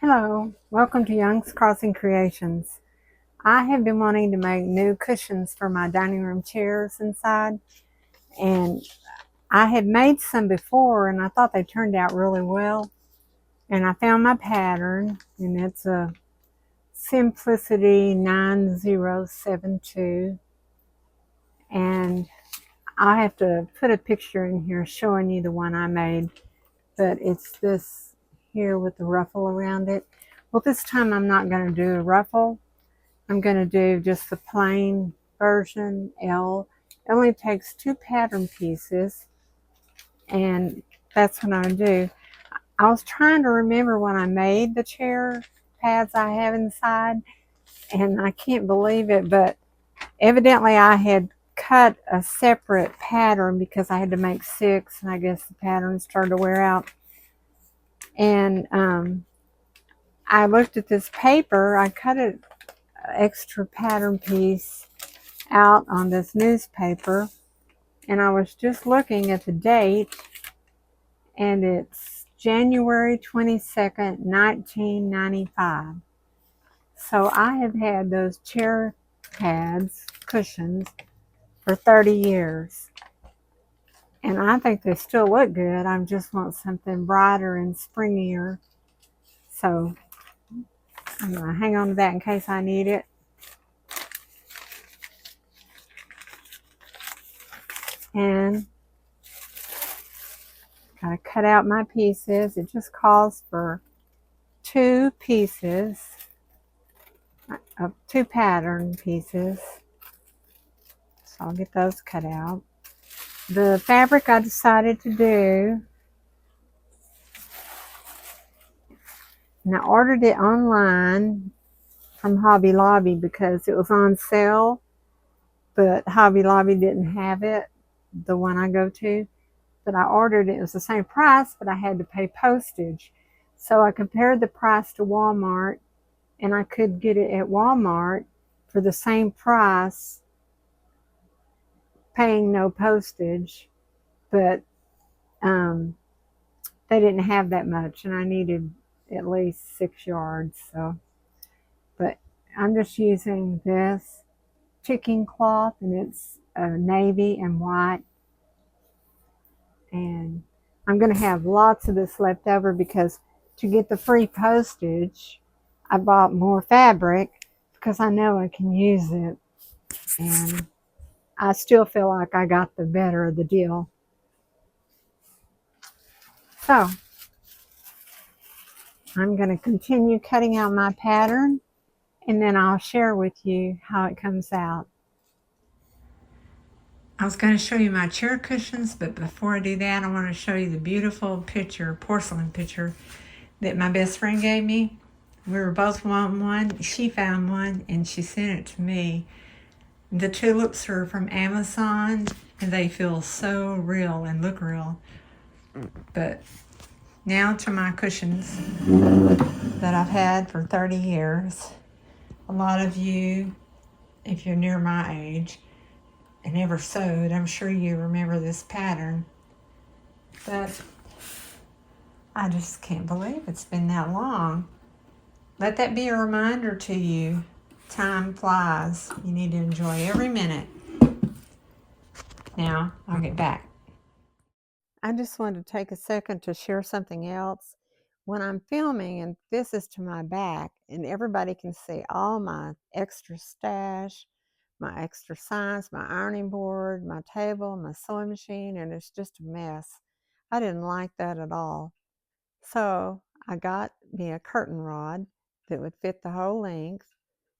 Hello, welcome to Young's Crossing Creations. I have been wanting to make new cushions for my dining room chairs inside, and I had made some before and I thought they turned out really well. And I found my pattern, and it's a Simplicity 9072. And I have to put a picture in here showing you the one I made, but it's this here with the ruffle around it. Well, this time I'm not going to do a ruffle. I'm going to do just the plain version L. It only takes 2 pattern pieces, and that's what I'm going to do. I was trying to remember when I made the chair pads I have inside, and I can't believe it, but evidently I had cut a separate pattern because I had to make 6, and I guess the pattern started to wear out. And I looked at this paper. I cut an extra pattern piece out on this newspaper, and I was just looking at the date, and it's January 22nd, 1995. So I have had those chair pads, cushions, for 30 years. And I think they still look good. I just want something brighter and springier. So I'm going to hang on to that in case I need it. And got to cut out my pieces. It just calls for 2 pieces of 2 pattern pieces. So I'll get those cut out. The fabric I decided to do, and I ordered it online from Hobby Lobby because it was on sale, but Hobby Lobby didn't have it, the one I go to. But I ordered it. It was the same price, but I had to pay postage. So I compared the price to Walmart, and I could get it at Walmart for the same price, paying no postage, but they didn't have that much, and I needed at least 6 yards. So, but I'm just using this chicken cloth, and it's navy and white, and I'm going to have lots of this left over because to get the free postage, I bought more fabric because I know I can use it, and I still feel like I got the better of the deal. So I'm going to continue cutting out my pattern, and then I'll share with you how it comes out. I was going to show you my chair cushions, but before I do that, I want to show you the beautiful picture, porcelain picture, that my best friend gave me. We were both wanting one. She found one, and she sent it to me. The tulips are from Amazon, and they feel so real and look real. But now to my cushions that I've had for 30 years. A lot of you, if you're near my age and ever sewed, I'm sure you remember this pattern. But I just can't believe it's been that long. Let that be a reminder to you. Time flies. You need to enjoy every minute. Now, I'll get back. I just wanted to take a second to share something else. When I'm filming, and this is to my back, and everybody can see all my extra stash, my extra signs, my ironing board, my table, my sewing machine, and it's just a mess. I didn't like that at all. So I got me a curtain rod that would fit the whole length,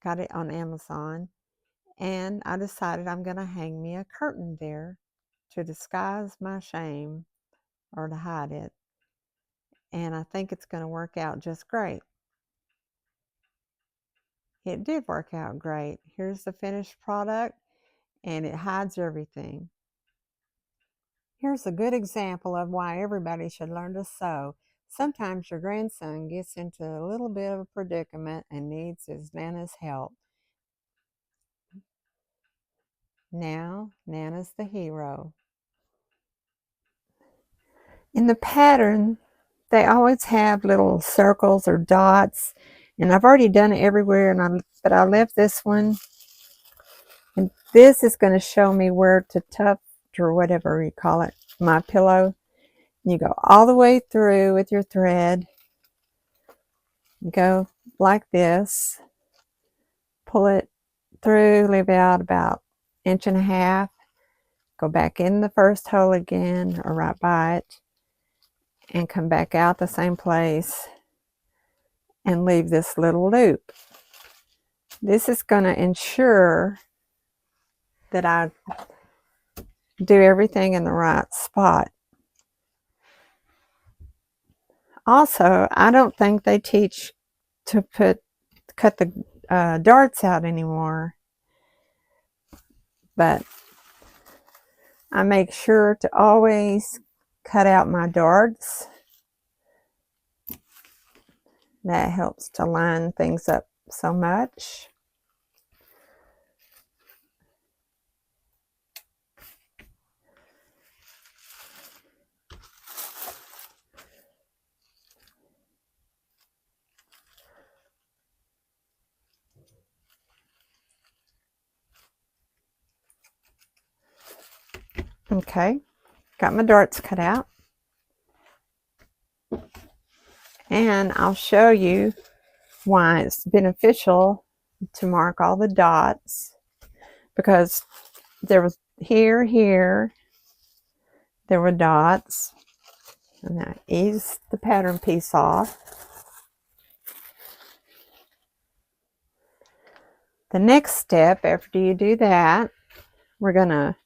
got it on Amazon, and I decided I'm going to hang me a curtain there to disguise my shame or to hide it. And I think it's going to work out just great. It did work out great. Here's the finished product, and it hides everything. Here's a good example of why everybody should learn to sew. Sometimes your grandson gets into a little bit of a predicament and needs his Nana's help. Now, Nana's the hero. In the pattern they always have little circles or dots, and I've already done it everywhere, but I left this one, and this is going to show me where to tuft, or whatever you call it, my pillow. You go all the way through with your thread, go like this, pull it through, leave out about 1.5 inches, go back in the first hole again, or right by it, and come back out the same place and leave this little loop. This is going to ensure that I do everything in the right spot. Also, I don't think they teach to cut the darts out anymore, but I make sure to always cut out my darts. That helps to line things up so much. Okay, got my darts cut out. And I'll show you why it's beneficial to mark all the dots, because there was here, there were dots, and I ease the pattern piece off. The next step after you do that, we're going to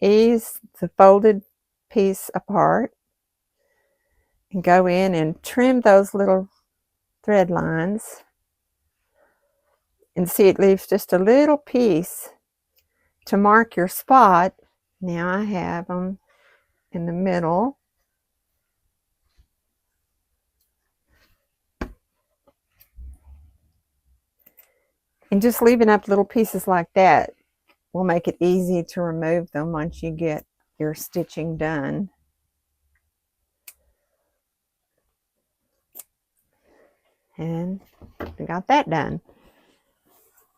ease the folded piece apart and go in and trim those little thread lines, and see it leaves just a little piece to mark your spot. Now I have them in the middle, and just leaving up little pieces like that will make it easy to remove them once you get your stitching done. And we got that done.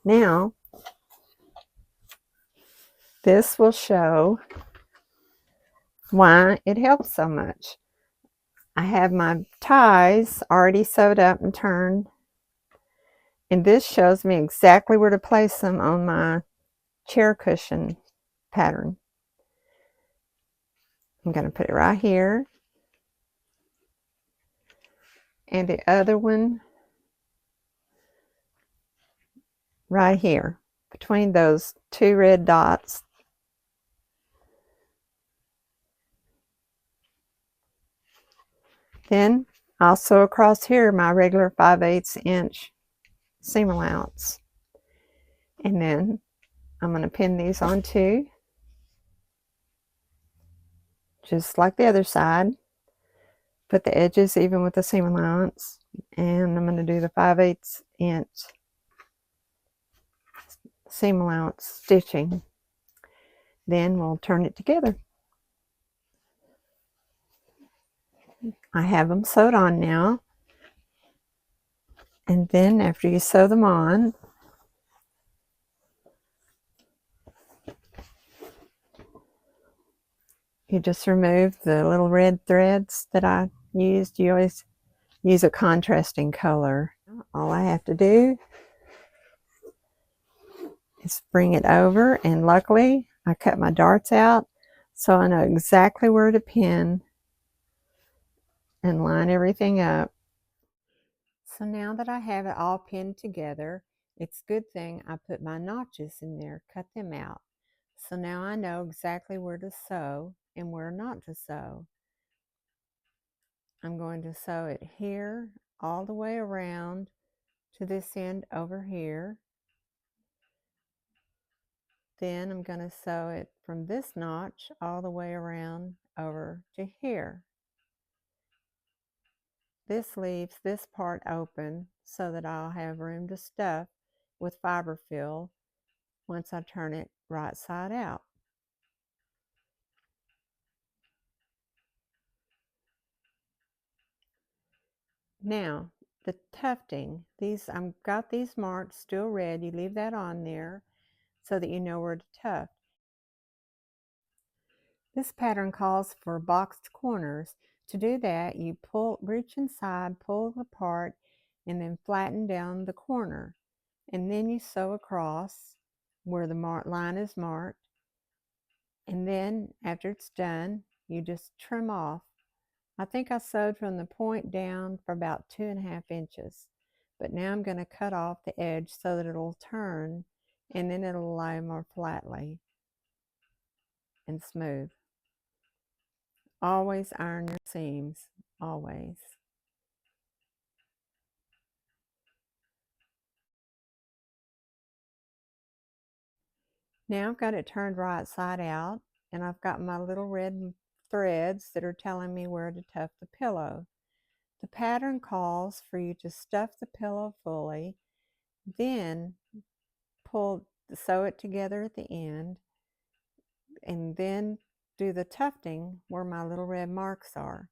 Now this will show why it helps so much. I have my ties already sewed up and turned, and this shows me exactly where to place them on my chair cushion pattern. I'm going to put it right here, and the other one right here between those two red dots. Then also across here my regular 5/8 inch seam allowance, and then I'm going to pin these on too, just like the other side. Put the edges even with the seam allowance, and I'm going to do the 5/8 inch seam allowance stitching. Then we'll turn it together. I have them sewed on now, and then after you sew them on, you just remove the little red threads that I used. You always use a contrasting color. All I have to do is bring it over, and luckily I cut my darts out, so I know exactly where to pin and line everything up. So now that I have it all pinned together, it's a good thing I put my notches in there, cut them out. So now I know exactly where to sew and where not to sew. I'm going to sew it here all the way around to this end over here. Then I'm going to sew it from this notch all the way around over to here. This leaves this part open so that I'll have room to stuff with fiber fill once I turn it right side out. Now, the tufting, I've got these marks still red. You leave that on there so that you know where to tuft. This pattern calls for boxed corners. To do that, you reach inside, pull apart, and then flatten down the corner. And then you sew across where the line is marked. And then after it's done, you just trim off. I think I sewed from the point down for about 2.5 inches. But now I'm going to cut off the edge so that it'll turn, and then it'll lie more flatly and smooth. Always iron your seams, always. Now I've got it turned right side out, and I've got my little red threads that are telling me where to tuft the pillow. The pattern calls for you to stuff the pillow fully, then sew it together at the end, and then do the tufting where my little red marks are.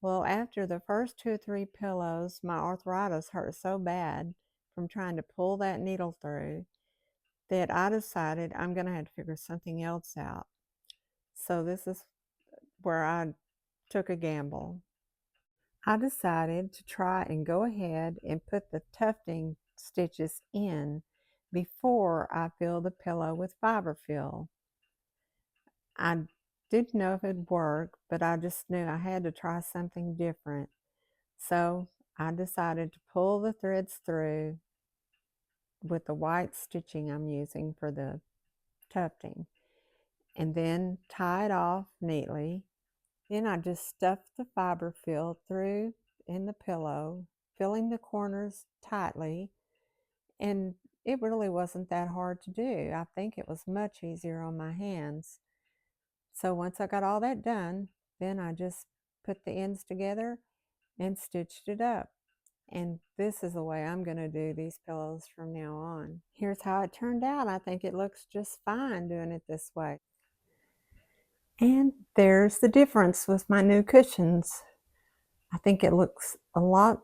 Well, after the first 2 or 3 pillows, my arthritis hurt so bad from trying to pull that needle through that I decided I'm going to have to figure something else out. So this is where I took a gamble. I decided to try and go ahead and put the tufting stitches in before I fill the pillow with fiber fill. I didn't know if it'd work, but I just knew I had to try something different. So I decided to pull the threads through with the white stitching I'm using for the tufting, and then tie it off neatly. Then I just stuffed the fiber fill through in the pillow, filling the corners tightly, and it really wasn't that hard to do. I think it was much easier on my hands. So once I got all that done, then I just put the ends together and stitched it up. And this is the way I'm going to do these pillows from now on. Here's how it turned out. I think it looks just fine doing it this way. And there's the difference with my new cushions. I think it looks a lot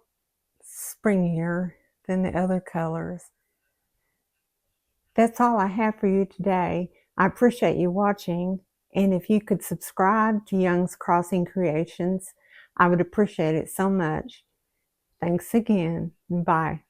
springier than the other colors. That's all I have for you today. I appreciate you watching, and if you could subscribe to Young's Crossing Creations, I would appreciate it so much. Thanks again. Bye.